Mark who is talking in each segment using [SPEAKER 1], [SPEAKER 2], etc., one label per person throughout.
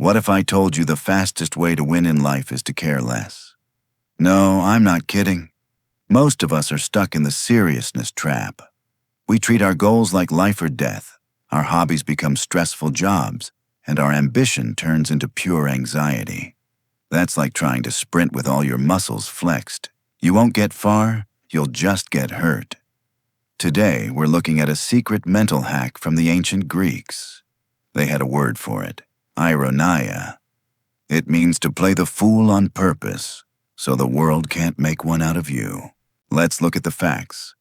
[SPEAKER 1] What if I told you the fastest way to win in life is to care less? No, I'm not kidding. Most of us are stuck in the seriousness trap. We treat our goals like life or death. Our hobbies become stressful jobs, and our ambition turns into pure anxiety. That's like trying to sprint with all your muscles flexed. You won't get far, you'll just get hurt. Today, we're looking at a secret mental hack from the ancient Greeks. They had a word for it, ironia. It means to play the fool on purpose, so the world can't make one out of you. Let's look at the facts.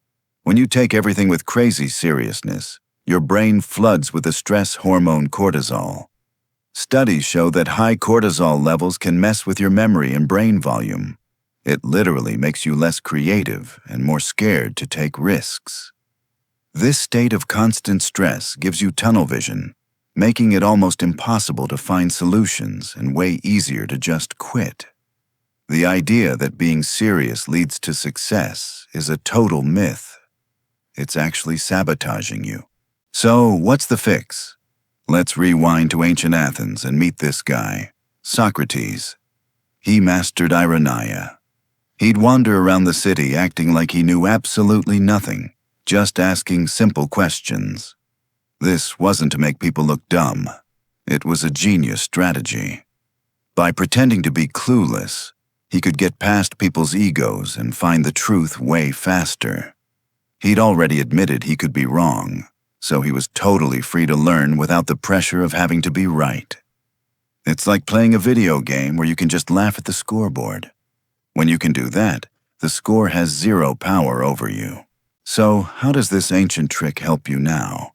[SPEAKER 1] When you take everything with crazy seriousness, your brain floods with the stress hormone cortisol. Studies show that high cortisol levels can mess with your memory and brain volume. It literally makes you less creative and more scared to take risks. This state of constant stress gives you tunnel vision, making it almost impossible to find solutions and way easier to just quit. The idea that being serious leads to success is a total myth. It's actually sabotaging you. So, what's the fix? Let's rewind to ancient Athens and meet this guy, Socrates. He mastered ironia. He'd wander around the city acting like he knew absolutely nothing, just asking simple questions. This wasn't to make people look dumb. It was a genius strategy. By pretending to be clueless, he could get past people's egos and find the truth way faster. He'd already admitted he could be wrong, so he was totally free to learn without the pressure of having to be right. It's like playing a video game where you can just laugh at the scoreboard. When you can do that, the score has zero power over you. So, how does this ancient trick help you now?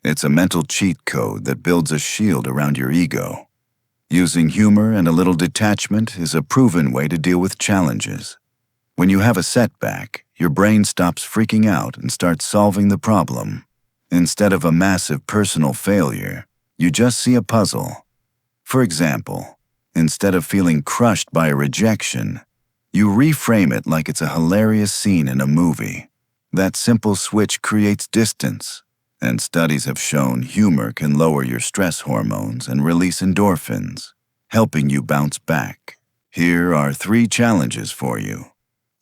[SPEAKER 1] It's a mental cheat code that builds a shield around your ego. Using humor and a little detachment is a proven way to deal with challenges. When you have a setback, your brain stops freaking out and starts solving the problem. Instead of a massive personal failure, you just see a puzzle. For example, instead of feeling crushed by a rejection, you reframe it like it's a hilarious scene in a movie. That simple switch creates distance, and studies have shown humor can lower your stress hormones and release endorphins, helping you bounce back. Here are 3 challenges for you.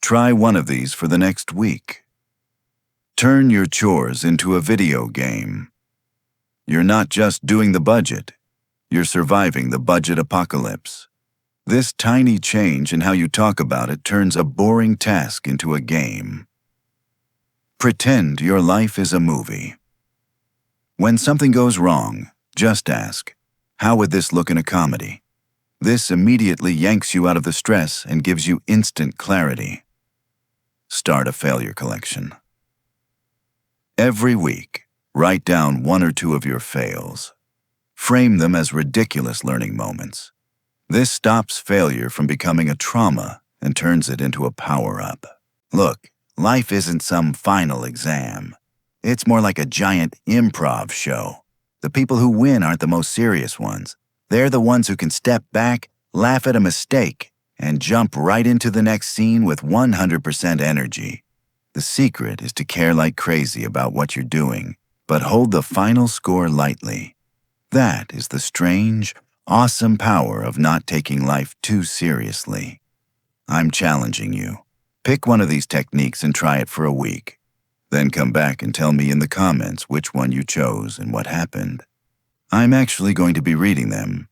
[SPEAKER 1] Try one of these for the next week. Turn your chores into a video game. You're not just doing the budget, you're surviving the budget apocalypse. This tiny change in how you talk about it turns a boring task into a game. Pretend your life is a movie. When something goes wrong, just ask, how would this look in a comedy? This immediately yanks you out of the stress and gives you instant clarity. Start a failure collection. Every week, write down 1 or 2 of your fails. Frame them as ridiculous learning moments. This stops failure from becoming a trauma and turns it into a power-up. Look, life isn't some final exam. It's more like a giant improv show. The people who win aren't the most serious ones. They're the ones who can step back, laugh at a mistake, and jump right into the next scene with 100% energy. The secret is to care like crazy about what you're doing, but hold the final score lightly. That is the strange, awesome power of not taking life too seriously. I'm challenging you. Pick one of these techniques and try it for a week. Then come back and tell me in the comments which one you chose and what happened. I'm actually going to be reading them,